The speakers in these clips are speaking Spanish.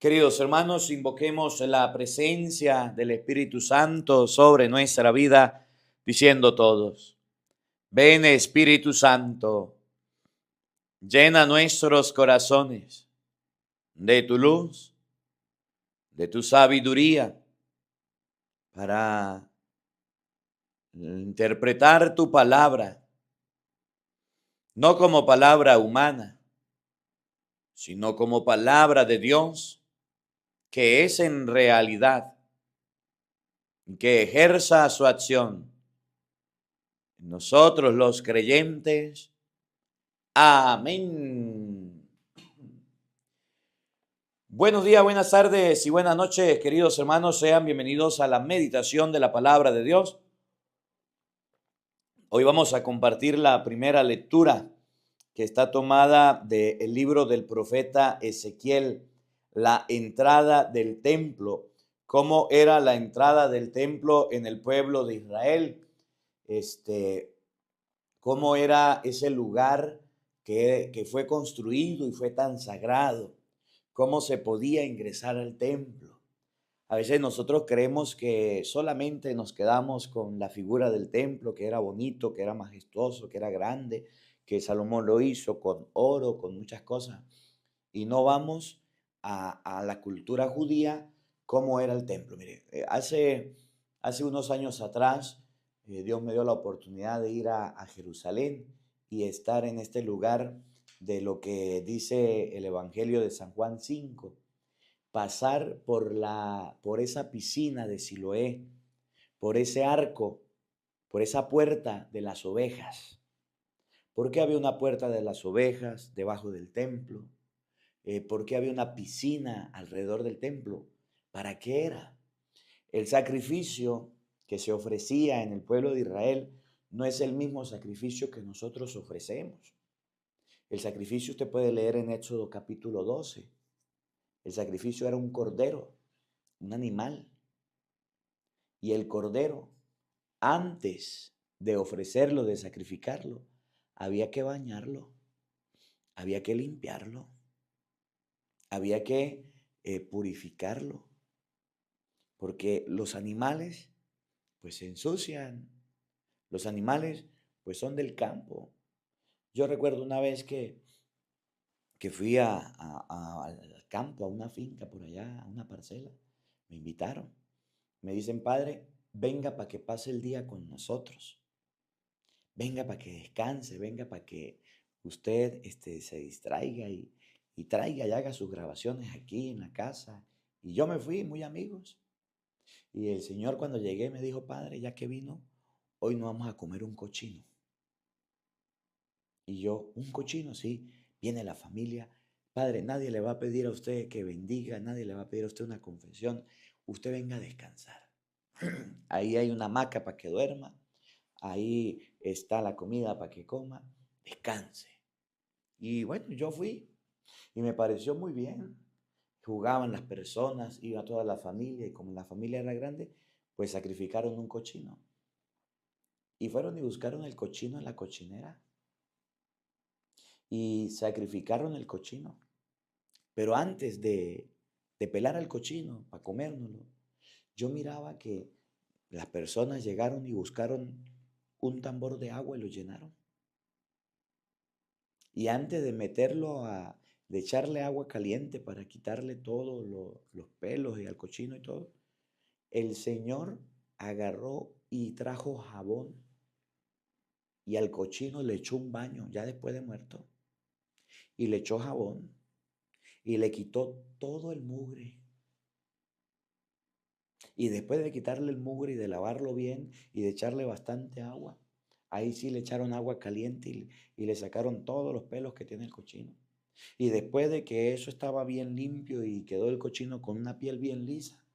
Queridos hermanos, invoquemos la presencia del Espíritu Santo sobre nuestra vida, diciendo todos, ven Espíritu Santo, llena nuestros corazones de tu luz, de tu sabiduría, para interpretar tu palabra, no como palabra humana, sino como palabra de Dios, que es en realidad, que ejerza su acción en nosotros los creyentes. Amén. Buenos días, buenas tardes y buenas noches, queridos hermanos. Sean bienvenidos a la meditación de la palabra de Dios. Hoy vamos a compartir la primera lectura que está tomada del libro del profeta Ezequiel, la entrada del templo. ¿Cómo era la entrada del templo en el pueblo de Israel? Cómo era ese lugar que fue construido y fue tan sagrado, cómo se podía ingresar al templo. A veces nosotros creemos que solamente nos quedamos con la figura del templo, que era bonito, que era majestuoso, que era grande, que Salomón lo hizo con oro, con muchas cosas, y no vamos a la cultura judía, cómo era el templo. Mire, hace unos años atrás, Dios me dio la oportunidad de ir a Jerusalén y estar en este lugar de lo que dice el Evangelio de San Juan 5, pasar por esa piscina de Siloé, por ese arco, por esa puerta de las ovejas. ¿Por qué había una puerta de las ovejas debajo del templo? ¿Por qué había una piscina alrededor del templo? ¿Para qué era? El sacrificio que se ofrecía en el pueblo de Israel no es el mismo sacrificio que nosotros ofrecemos. El sacrificio usted puede leer en Éxodo capítulo 12. El sacrificio era un cordero, un animal. Y el cordero, antes de ofrecerlo, de sacrificarlo, había que bañarlo, había que limpiarlo, había que purificarlo, porque los animales pues se ensucian, los animales pues son del campo. Yo recuerdo una vez que fui al campo, a una finca por allá, a una parcela, me invitaron, me dicen, padre, venga para que pase el día con nosotros, venga para que descanse, venga para que usted se distraiga y traiga y haga sus grabaciones aquí en la casa. Y yo me fui, muy amigos. Y el Señor cuando llegué me dijo, padre, ya que vino, hoy no vamos a comer un cochino. Y yo, un cochino, sí, viene la familia. Padre, nadie le va a pedir a usted que bendiga, nadie le va a pedir a usted una confesión. Usted venga a descansar. Ahí hay una hamaca para que duerma. Ahí está la comida para que coma. Descanse. Y bueno, yo fui y me pareció muy bien. Jugaban las personas, iba toda la familia y como la familia era grande, pues sacrificaron un cochino. Y fueron y buscaron el cochino en la cochinera y sacrificaron el cochino. Pero antes de pelar al cochino para comérnoslo, yo miraba que las personas llegaron y buscaron un tambor de agua y lo llenaron. Y antes de de echarle agua caliente para quitarle todos los pelos y al cochino y todo, el Señor agarró y trajo jabón y al cochino le echó un baño ya después de muerto y le echó jabón y le quitó todo el mugre. Y después de quitarle el mugre y de lavarlo bien y de echarle bastante agua, ahí sí le echaron agua caliente y le sacaron todos los pelos que tiene el cochino. Y después de que eso estaba bien limpio y quedó el cochino con una piel bien lisa,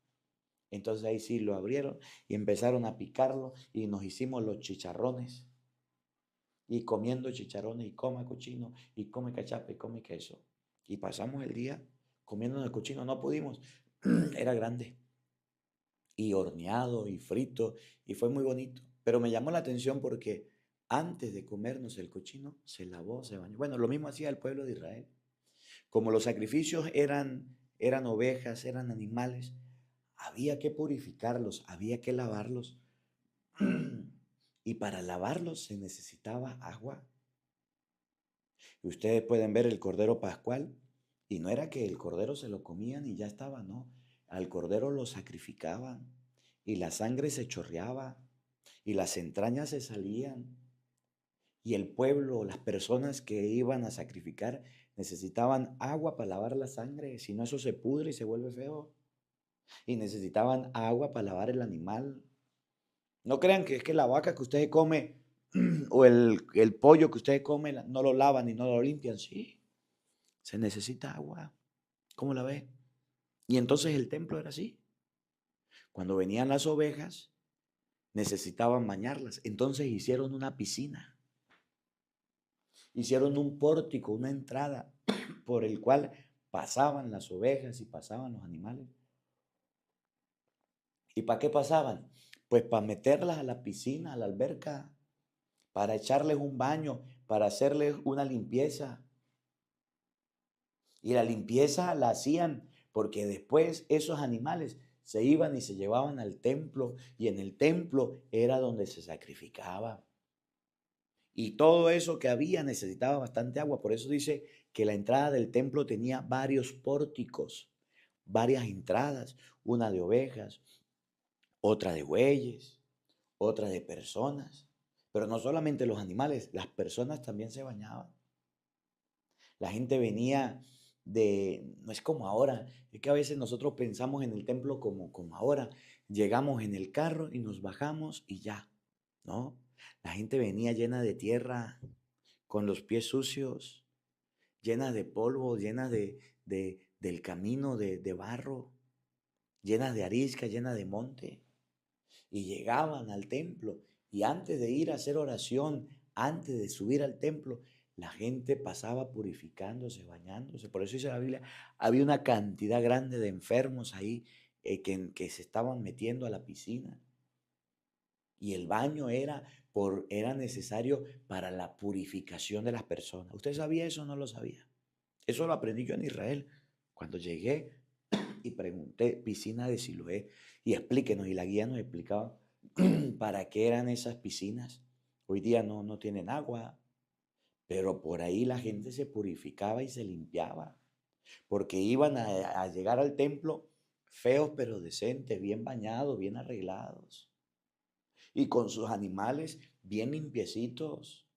entonces ahí sí lo abrieron y empezaron a picarlo y nos hicimos los chicharrones. Y comiendo chicharrones y come cochino y come cachapa y come queso. Y pasamos el día comiendo el cochino, no pudimos, era grande y horneado y frito y fue muy bonito. Pero me llamó la atención porque antes de comernos el cochino se lavó, se bañó. Bueno, lo mismo hacía el pueblo de Israel. Como los sacrificios eran eran ovejas, eran animales, había que purificarlos, había que lavarlos. Y para lavarlos se necesitaba agua. Y ustedes pueden ver el cordero pascual, y no era que el cordero se lo comían y ya estaba, no. Al cordero lo sacrificaban y la sangre se chorreaba y las entrañas se salían. Y el pueblo, las personas que iban a sacrificar, necesitaban agua para lavar la sangre, si no eso se pudre y se vuelve feo. Y necesitaban agua para lavar el animal. No crean que es que la vaca que usted come o el pollo que usted come no lo lavan y no lo limpian. Sí, se necesita agua. ¿Cómo la ve? Y entonces el templo era así. Cuando venían las ovejas, necesitaban bañarlas. Entonces hicieron una piscina. Hicieron un pórtico, una entrada por el cual pasaban las ovejas y pasaban los animales. ¿Y para qué pasaban? Pues para meterlas a la piscina, a la alberca, para echarles un baño, para hacerles una limpieza. Y la limpieza la hacían porque después esos animales se iban y se llevaban al templo, y en el templo era donde se sacrificaba. Y todo eso que había necesitaba bastante agua. Por eso dice que la entrada del templo tenía varios pórticos, varias entradas, una de ovejas, otra de bueyes, otra de personas. Pero no solamente los animales, las personas también se bañaban. La gente venía no es como ahora, es que a veces nosotros pensamos en el templo como ahora. Llegamos en el carro y nos bajamos y ya, ¿no? La gente venía llena de tierra, con los pies sucios, llenas de polvo, llenas del camino de barro, llenas de arisca, llenas de monte. Y llegaban al templo, y antes de ir a hacer oración, antes de subir al templo, la gente pasaba purificándose, bañándose. Por eso dice la Biblia, había una cantidad grande de enfermos ahí que se estaban metiendo a la piscina. Y el baño era necesario para la purificación de las personas. ¿Usted sabía eso o no lo sabía? Eso lo aprendí yo en Israel. Cuando llegué y pregunté, piscina de Siloé, y explíquenos, y la guía nos explicaba para qué eran esas piscinas. Hoy día no tienen agua, pero por ahí la gente se purificaba y se limpiaba, porque iban a llegar al templo feos pero decentes, bien bañados, bien arreglados, y con sus animales bien limpiecitos.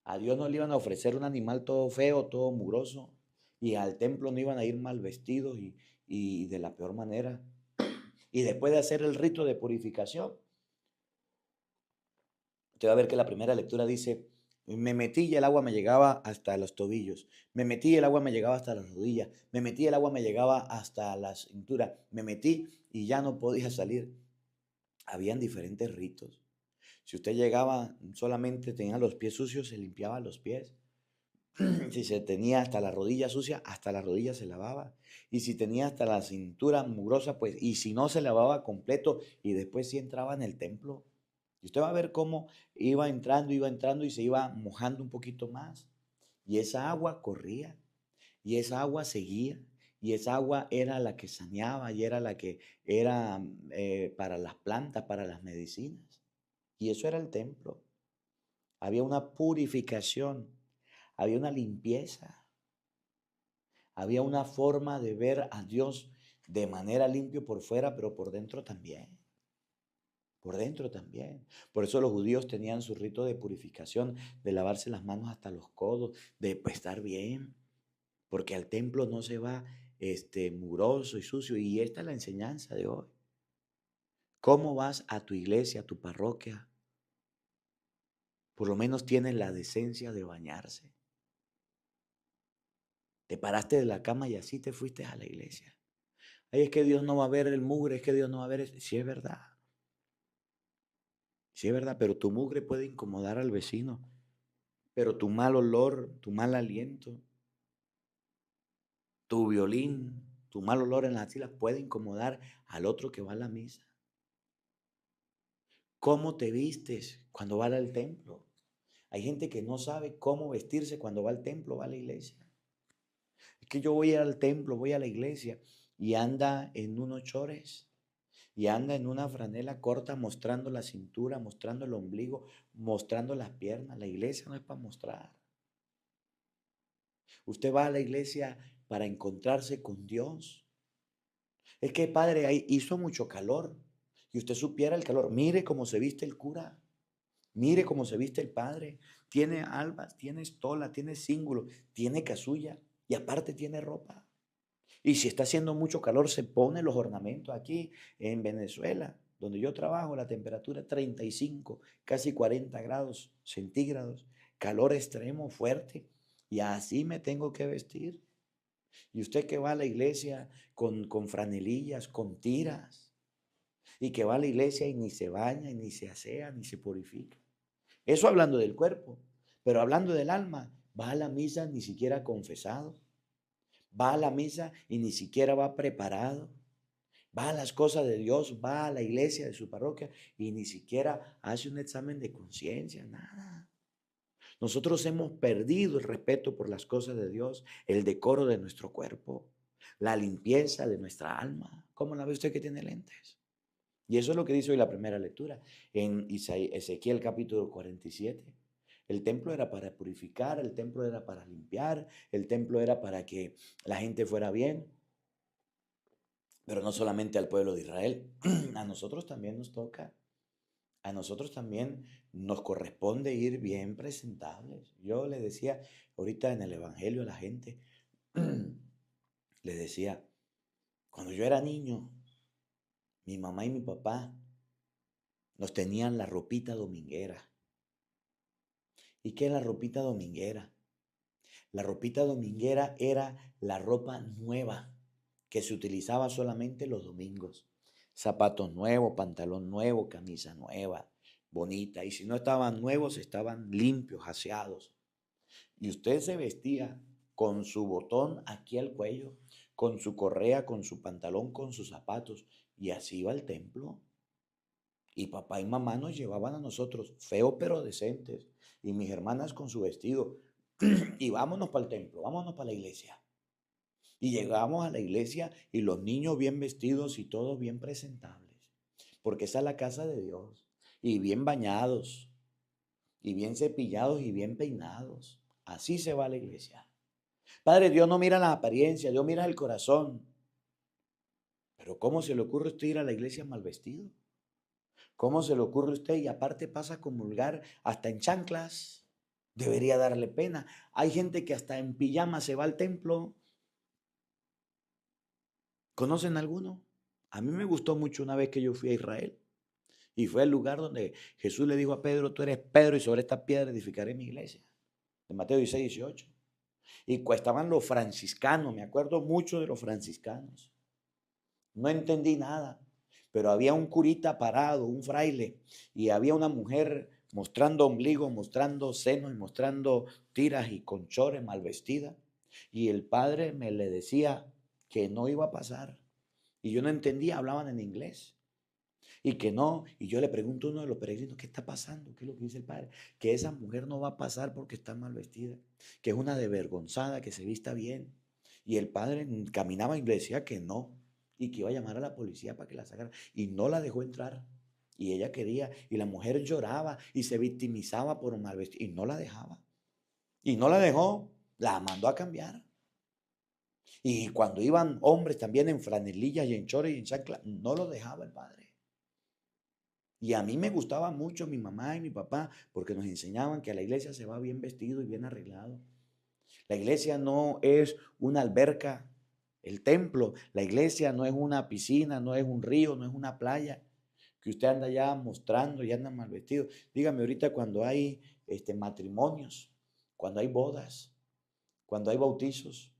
A Dios no le iban a ofrecer un animal todo feo, todo mugroso, y al templo no iban a ir mal vestidos y de la peor manera. Y después de hacer el rito de purificación, usted va a ver que la primera lectura dice, me metí y el agua me llegaba hasta los tobillos, me metí y el agua me llegaba hasta las rodillas, me metí y el agua me llegaba hasta la cintura, me metí y ya no podía salir. Habían diferentes ritos. Si usted llegaba, solamente tenía los pies sucios, se limpiaba los pies. Si se tenía hasta la rodilla sucia, hasta la rodilla se lavaba. Y si tenía hasta la cintura mugrosa, pues, y si no se lavaba completo, y después sí entraba en el templo. Y usted va a ver cómo iba entrando y se iba mojando un poquito más. Y esa agua corría, y esa agua seguía, y esa agua era la que saneaba, y era la que era para las plantas, para las medicinas. Y eso era el templo. Había una purificación, había una limpieza, había una forma de ver a Dios de manera limpio por fuera, pero por dentro también. Por dentro también. Por eso los judíos tenían su rito de purificación, de lavarse las manos hasta los codos, de pues, estar bien, porque al templo no se va mugroso y sucio. Y esta es la enseñanza de hoy. ¿Cómo vas a tu iglesia, a tu parroquia? Por lo menos tienes la decencia de bañarse. Te paraste de la cama y así te fuiste a la iglesia. Ay, es que Dios no va a ver el mugre, es que Dios no va a ver eso. Sí es verdad, sí es verdad, pero tu mugre puede incomodar al vecino, pero tu mal olor, tu mal aliento, tu violín, tu mal olor en las axilas puede incomodar al otro que va a la misa. ¿Cómo te vistes cuando va al templo? Hay gente que no sabe cómo vestirse cuando va al templo, va a la iglesia. Es que yo voy al templo, voy a la iglesia y anda en unos chores y anda en una franela corta mostrando la cintura, mostrando el ombligo, mostrando las piernas. La iglesia no es para mostrar. Usted va a la iglesia para encontrarse con Dios. Es que, padre, ahí hizo mucho calor y usted supiera el calor. Mire cómo se viste el cura. Mire cómo se viste el padre. Tiene albas, tiene estola, tiene cíngulo, tiene casulla y aparte tiene ropa. Y si está haciendo mucho calor, se pone los ornamentos. Aquí en Venezuela, donde yo trabajo, la temperatura es 35, casi 40 grados centígrados, calor extremo, fuerte. Y así me tengo que vestir. Y usted que va a la iglesia con franelillas, con tiras, y que va a la iglesia y ni se baña, y ni se asea, ni se purifica. Eso hablando del cuerpo, pero hablando del alma, va a la misa ni siquiera confesado, va a la misa y ni siquiera va preparado, va a las cosas de Dios, va a la iglesia de su parroquia y ni siquiera hace un examen de conciencia, nada. Nosotros hemos perdido el respeto por las cosas de Dios, el decoro de nuestro cuerpo, la limpieza de nuestra alma. ¿Cómo la ve usted que tiene lentes? Y eso es lo que dice hoy la primera lectura en Ezequiel capítulo 47. El templo era para purificar, el templo era para limpiar, el templo era para que la gente fuera bien, pero no solamente al pueblo de Israel. A nosotros también nos toca, a nosotros también nos corresponde ir bien presentables. Yo le decía ahorita en el Evangelio a la gente, le decía, cuando yo era niño, mi mamá y mi papá nos tenían la ropita dominguera. ¿Y qué es la ropita dominguera? La ropita dominguera era la ropa nueva que se utilizaba solamente los domingos. Zapatos nuevos, pantalón nuevo, camisa nueva, bonita. Y si no estaban nuevos, estaban limpios, aseados. Y usted se vestía con su botón aquí al cuello, con su correa, con su pantalón, con sus zapatos. Y así iba al templo. Y papá y mamá nos llevaban a nosotros, feos pero decentes. Y mis hermanas con su vestido. Y vámonos para el templo, vámonos para la iglesia. Y llegamos a la iglesia y los niños bien vestidos y todos bien presentables. Porque esa es la casa de Dios. Y bien bañados, y bien cepillados y bien peinados. Así se va a la iglesia. Padre, Dios no mira las apariencias, Dios mira el corazón. Pero ¿cómo se le ocurre a usted ir a la iglesia mal vestido? ¿Cómo se le ocurre a usted? Y aparte pasa a comulgar hasta en chanclas. Debería darle pena. Hay gente que hasta en pijama se va al templo. ¿Conocen alguno? A mí me gustó mucho una vez que yo fui a Israel. Y fue el lugar donde Jesús le dijo a Pedro, tú eres Pedro y sobre esta piedra edificaré mi iglesia. De Mateo 16, 18. Y estaban los franciscanos, me acuerdo mucho de los franciscanos. No entendí nada, pero había un curita parado, un fraile, y había una mujer mostrando ombligo, mostrando senos y mostrando tiras y conchores mal vestida. Y el padre me le decía que no iba a pasar. Y yo no entendía, hablaban en inglés. Y que no, y yo le pregunto a uno de los peregrinos, ¿qué está pasando? ¿Qué es lo que dice el padre? Que esa mujer no va a pasar porque está mal vestida, que es una desvergonzada, que se vista bien. Y el padre caminaba y le decía que no, y que iba a llamar a la policía para que la sacara. Y no la dejó entrar. Y ella quería, y la mujer lloraba y se victimizaba por un mal vestido, y no la dejaba. Y no la dejó, la mandó a cambiar. Y cuando iban hombres también en franelillas y en chores y en chancla, no lo dejaba el padre. Y a mí me gustaba mucho mi mamá y mi papá porque nos enseñaban que a la iglesia se va bien vestido y bien arreglado. La iglesia no es una alberca, el templo, la iglesia no es una piscina, no es un río, no es una playa que usted anda ya mostrando y anda mal vestido. Dígame ahorita cuando hay matrimonios, cuando hay bodas, cuando hay bautizos,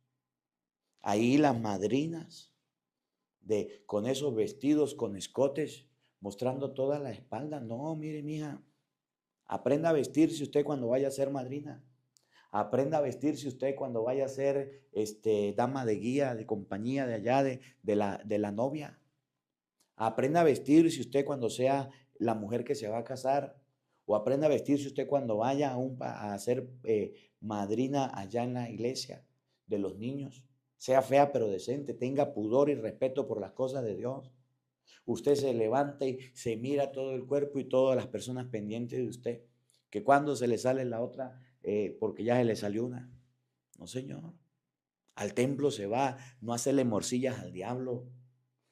ahí las madrinas con esos vestidos, con escotes, mostrando toda la espalda. No, mire, mija, aprenda a vestirse usted cuando vaya a ser madrina. Aprenda a vestirse usted cuando vaya a ser dama de guía, de compañía de allá, de la novia. Aprenda a vestirse usted cuando sea la mujer que se va a casar. O aprenda a vestirse usted cuando vaya a ser madrina allá en la iglesia de los niños. sea fea pero decente, tenga pudor y respeto por las cosas de Dios. Usted se levanta y se mira todo el cuerpo y todas las personas pendientes de usted. Que cuando se le sale la otra, porque ya se le salió una. No, señor. Al templo se va, no a hacerle morcillas al diablo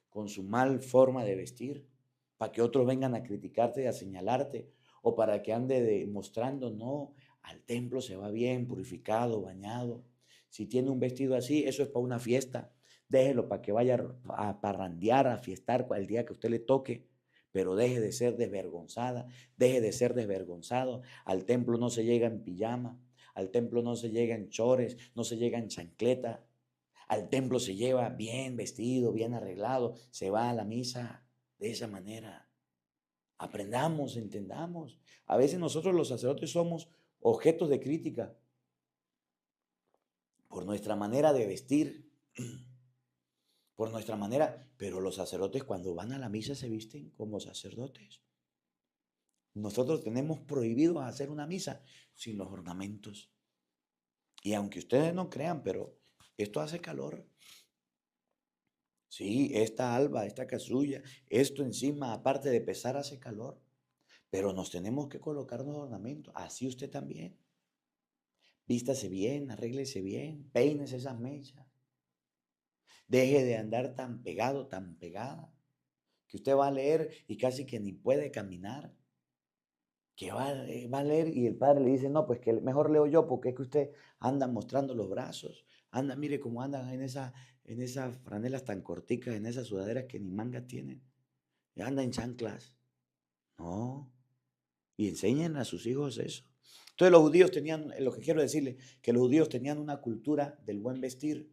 con su mal forma de vestir, para que otros vengan a criticarte y a señalarte, o para que ande demostrando, no, al templo se va bien, purificado, bañado. Si tiene un vestido así, eso es para una fiesta. Déjelo para que vaya a parrandear, a fiestar el día que a usted le toque, pero deje de ser desvergonzada, deje de ser desvergonzado. Al templo no se llega en pijama, al templo no se llega en chores, no se llega en chancleta. Al templo se lleva bien vestido, bien arreglado, se va a la misa de esa manera. Aprendamos, entendamos. A veces nosotros los sacerdotes somos objetos de crítica por nuestra manera de vestir, por nuestra manera, pero los sacerdotes cuando van a la misa se visten como sacerdotes. Nosotros tenemos prohibido hacer una misa sin los ornamentos. Y aunque ustedes no crean, pero esto hace calor. Sí, esta alba, esta casulla, esto encima, aparte de pesar, hace calor. Pero nos tenemos que colocar los ornamentos. Así usted también. Vístase bien, arréglese bien, peínese esas mechas. Deje de andar tan pegado, tan pegada, que usted va a leer y casi que ni puede caminar. Que va a leer y el padre le dice, no, pues que mejor leo yo porque es que usted anda mostrando los brazos. Anda, mire cómo andan en esas franelas tan corticas, en esas sudaderas que ni manga tienen. Y anda en chanclas. No. Y enseñen a sus hijos eso. Entonces los judíos tenían, lo que quiero decirles, que los judíos tenían una cultura del buen vestir.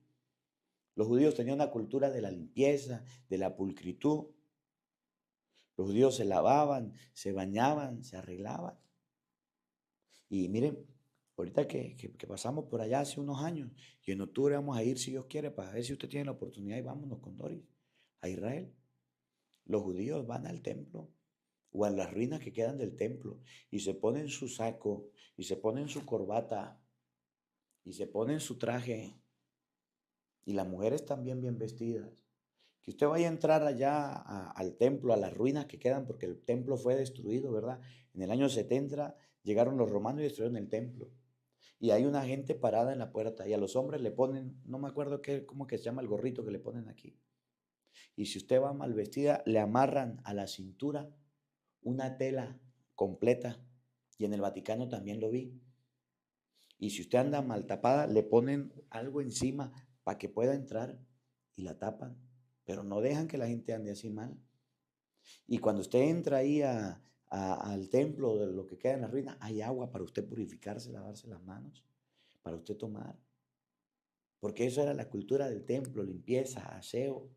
Los judíos tenían una cultura de la limpieza, de la pulcritud. Los judíos se lavaban, se bañaban, se arreglaban. Y miren, ahorita que pasamos por allá hace unos años, y en octubre vamos a ir, si Dios quiere, para ver si usted tiene la oportunidad y vámonos con Doris a Israel. Los judíos van al templo o a las ruinas que quedan del templo y se ponen su saco y se ponen su corbata y se ponen su traje y las mujeres también bien vestidas. Que usted vaya a entrar allá al templo, a las ruinas que quedan, porque el templo fue destruido, ¿verdad? En el año 70 llegaron los romanos y destruyeron el templo. Y hay una gente parada en la puerta y a los hombres le ponen, no me acuerdo cómo que se llama el gorrito que le ponen aquí. Y si usted va mal vestida, le amarran a la cintura una tela completa. Y en el Vaticano también lo vi. Y si usted anda mal tapada, le ponen algo encima para que pueda entrar y la tapan. Pero no dejan que la gente ande así mal. Y cuando usted entra ahí al templo de lo que queda en la ruina, hay agua para usted purificarse, lavarse las manos, para usted tomar. Porque eso era la cultura del templo, limpieza, aseo.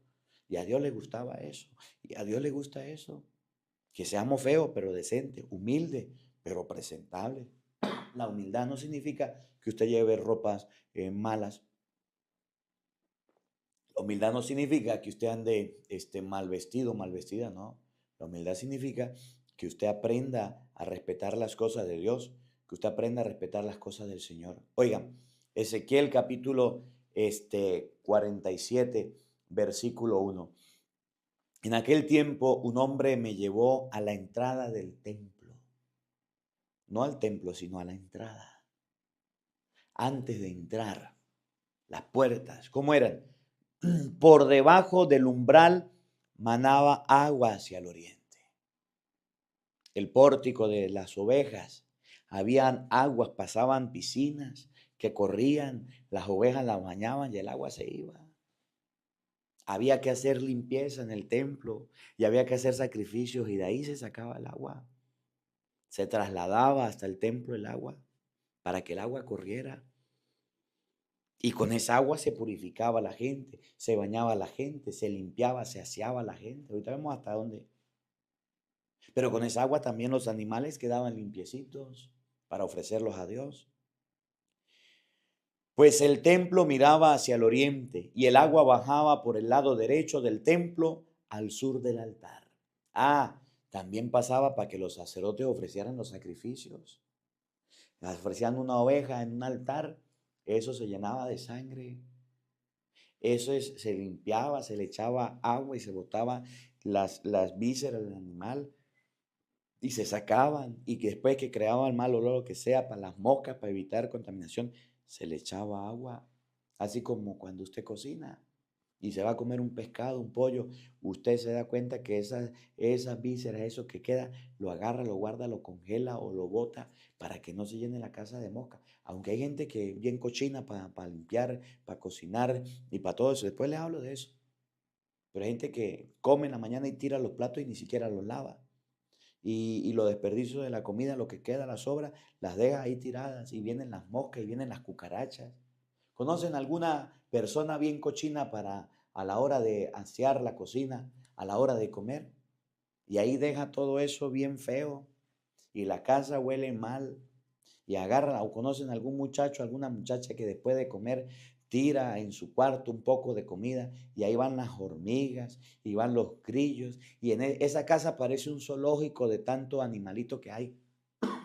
Y a Dios le gustaba eso. Y a Dios le gusta eso. Que seamos feos, pero decentes, humildes, pero presentables. La humildad no significa que usted lleve ropas malas. La humildad no significa que usted ande mal vestido, mal vestida, no. La humildad significa que usted aprenda a respetar las cosas de Dios, que usted aprenda a respetar las cosas del Señor. Oigan, Ezequiel capítulo 47, versículo 1. En aquel tiempo un hombre me llevó a la entrada del templo. No al templo, sino a la entrada. Antes de entrar, las puertas, ¿cómo eran? Por debajo del umbral manaba agua hacia el oriente. El pórtico de las ovejas, habían aguas, pasaban piscinas que corrían, las ovejas las bañaban y el agua se iba. Había que hacer limpieza en el templo y había que hacer sacrificios y de ahí se sacaba el agua. Se trasladaba hasta el templo el agua para que el agua corriera. Y con esa agua se purificaba la gente, se bañaba la gente, se limpiaba, se aseaba la gente. Ahorita vemos hasta dónde. Pero con esa agua también los animales quedaban limpiecitos para ofrecerlos a Dios. Pues el templo miraba hacia el oriente y el agua bajaba por el lado derecho del templo al sur del altar. También pasaba para que los sacerdotes ofrecieran los sacrificios. Ofrecían una oveja en un altar, eso se llenaba de sangre. se limpiaba, se le echaba agua y se botaba las vísceras del animal y se sacaban. Y que después que creaba el mal olor, lo que sea, para las moscas, para evitar contaminación, se le echaba agua. Así como cuando usted cocina y se va a comer un pescado, un pollo, usted se da cuenta que esas vísceras, eso que queda, lo agarra, lo guarda, lo congela o lo bota para que no se llene la casa de mosca. Aunque hay gente que bien cochina para limpiar, para cocinar y para todo eso. Después les hablo de eso. Pero hay gente que come en la mañana y tira los platos y ni siquiera los lava. Y los desperdicios de la comida, lo que queda, las sobras, las deja ahí tiradas y vienen las moscas y vienen las cucarachas. ¿Conocen alguna persona bien cochina para a la hora de asear la cocina, a la hora de comer? Y ahí deja todo eso bien feo y la casa huele mal y agarra o conocen algún muchacho, alguna muchacha que después de comer tira en su cuarto un poco de comida y ahí van las hormigas y van los grillos y en esa casa parece un zoológico de tanto animalito que hay.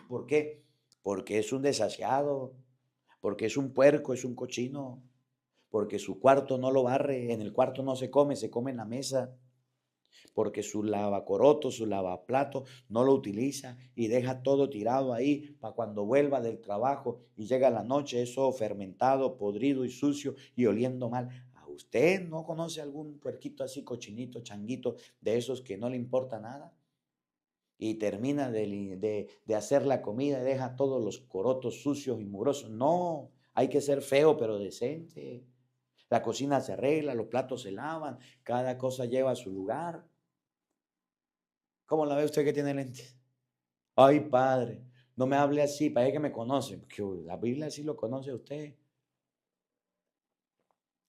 ¿Por qué? Porque es un desasiado, porque es un puerco, es un cochino, porque su cuarto no lo barre, en el cuarto no se come en la mesa, porque su lavacoroto, su lavaplato no lo utiliza y deja todo tirado ahí para cuando vuelva del trabajo y llega la noche, eso fermentado, podrido y sucio y oliendo mal. ¿A usted no conoce algún puerquito así cochinito, changuito, de esos que no le importa nada? Y termina de hacer la comida y deja todos los corotos sucios y mugrosos. No, hay que ser feo pero decente. La cocina se arregla, los platos se lavan, cada cosa lleva a su lugar. ¿Cómo la ve usted que tiene lentes? Ay, padre, no me hable así, parece que me conoce, porque la Biblia sí lo conoce a usted.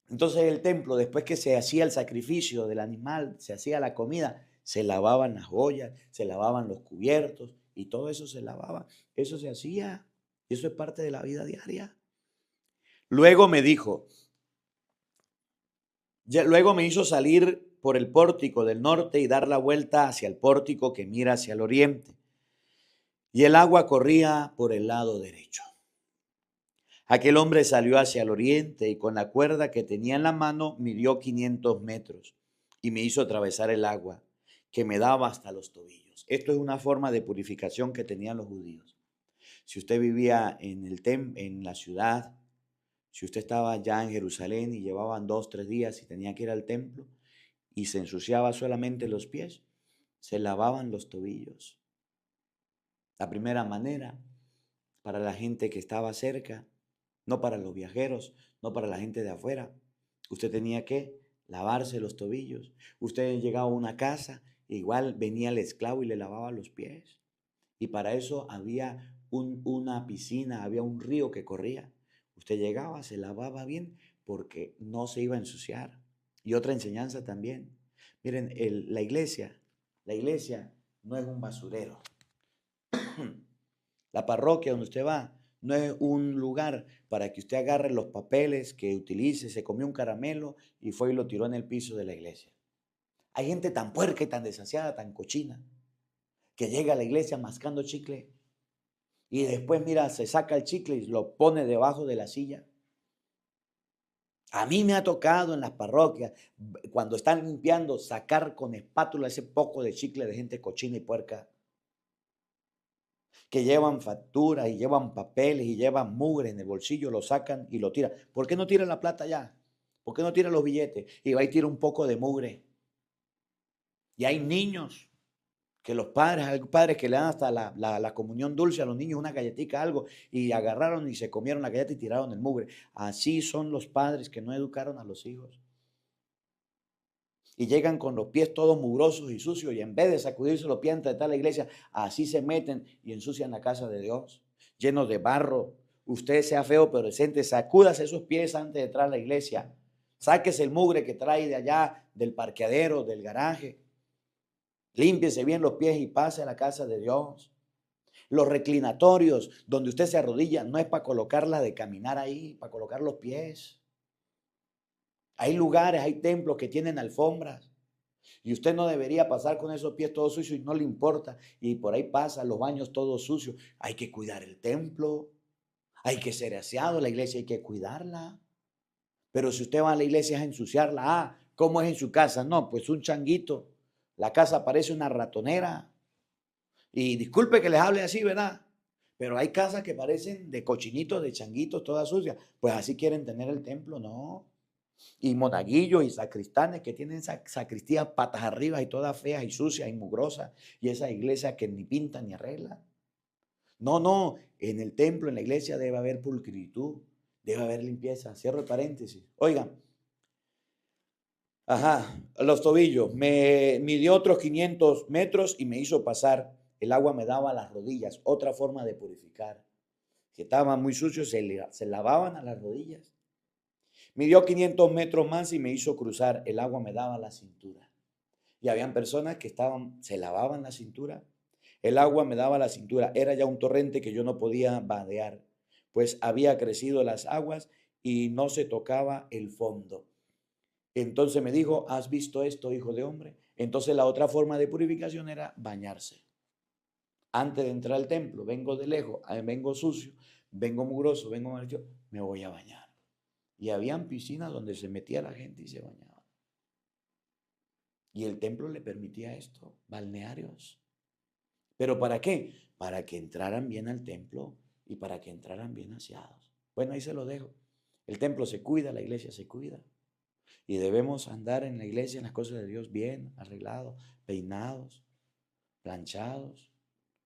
Entonces el templo, después que se hacía el sacrificio del animal, se hacía la comida, se lavaban las ollas, se lavaban los cubiertos y todo eso se lavaba. Eso se hacía y eso es parte de la vida diaria. Luego me dijo, luego me hizo salir por el pórtico del norte y dar la vuelta hacia el pórtico que mira hacia el oriente. Y el agua corría por el lado derecho. Aquel hombre salió hacia el oriente y con la cuerda que tenía en la mano midió 500 metros y me hizo atravesar el agua que me daba hasta los tobillos. Esto es una forma de purificación que tenían los judíos. Si usted vivía en la ciudad, si usted estaba ya en Jerusalén y llevaban 2, 3 días y tenía que ir al templo y se ensuciaba solamente los pies, se lavaban los tobillos. La primera manera para la gente que estaba cerca, no para los viajeros, no para la gente de afuera. Usted tenía que lavarse los tobillos. Usted llegaba a una casa, igual venía el esclavo y le lavaba los pies. Y para eso había una piscina, había un río que corría. Usted llegaba, se lavaba bien porque no se iba a ensuciar. Y otra enseñanza también. Miren, la iglesia no es un basurero. La parroquia donde usted va no es un lugar para que usted agarre los papeles que utilice, se comió un caramelo y fue y lo tiró en el piso de la iglesia. Hay gente tan puerca y tan desasiada, tan cochina, que llega a la iglesia mascando chicle y después, mira, se saca el chicle y lo pone debajo de la silla. A mí me ha tocado en las parroquias, cuando están limpiando, sacar con espátula ese poco de chicle de gente cochina y puerca, que llevan facturas y llevan papeles y llevan mugre en el bolsillo, lo sacan y lo tiran. ¿Por qué no tira la plata ya? ¿Por qué no tira los billetes? Y va y tira un poco de mugre. Y hay niños que hay padres que le dan hasta la comunión dulce a los niños, una galletita, algo, y agarraron y se comieron la galleta y tiraron el mugre. Así son los padres que no educaron a los hijos. Y llegan con los pies todos mugrosos y sucios y en vez de sacudirse los pies antes de estar en la iglesia, así se meten y ensucian la casa de Dios, llenos de barro. Usted sea feo pero decente, sacúdase esos pies antes de entrar a la iglesia. Sáquese el mugre que trae de allá, del parqueadero, del garaje. Límpiese bien los pies y pase a la casa de Dios. Los reclinatorios donde usted se arrodilla no es para colocarla de caminar ahí, para colocar los pies. Hay lugares, hay templos que tienen alfombras. Y usted no debería pasar con esos pies todos sucios y no le importa. Y por ahí pasa los baños todos sucios. Hay que cuidar el templo. Hay que ser aseado. La iglesia hay que cuidarla. Pero si usted va a la iglesia es a ensuciarla. Ah, ¿cómo es en su casa? No, pues un changuito. La casa parece una ratonera. Y disculpe que les hable así, ¿verdad? Pero hay casas que parecen de cochinitos, de changuitos, todas sucias. Pues así quieren tener el templo, no. Y monaguillos y sacristanes que tienen sacristías patas arriba y todas feas y sucias y mugrosas. Y esa iglesia que ni pintan ni arreglan. No, no, en el templo, en la iglesia debe haber pulcritud, debe haber limpieza. Cierro el paréntesis. Oigan, ajá, los tobillos. Me midió otros 500 metros y me hizo pasar. El agua me daba a las rodillas. Otra forma de purificar. Si estaban muy sucios, se lavaban a las rodillas. Midió 500 metros más y me hizo cruzar. El agua me daba a la cintura. Y habían personas que se lavaban la cintura. El agua me daba a la cintura. Era ya un torrente que yo no podía vadear, pues había crecido las aguas y no se tocaba el fondo. Entonces me dijo, ¿has visto esto, hijo de hombre? Entonces la otra forma de purificación era bañarse. Antes de entrar al templo, vengo de lejos, vengo sucio, vengo mugroso, vengo amarillo, me voy a bañar. Y habían piscinas donde se metía la gente y se bañaba. Y el templo le permitía esto, balnearios. ¿Pero para qué? Para que entraran bien al templo y para que entraran bien aseados. Bueno, ahí se lo dejo. El templo se cuida, la iglesia se cuida. Y debemos andar en la iglesia, en las cosas de Dios, bien arreglados, peinados, planchados,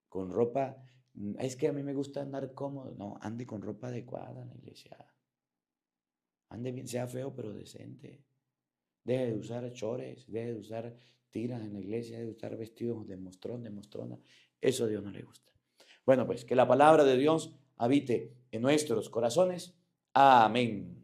con ropa. Es que a mí me gusta andar cómodo. No, ande con ropa adecuada en la iglesia. Ande bien, sea feo pero decente. Deje de usar chores, deje de usar tiras en la iglesia, deje de usar vestidos de mostrón, de mostrona. Eso a Dios no le gusta. Bueno, pues que la palabra de Dios habite en nuestros corazones. Amén.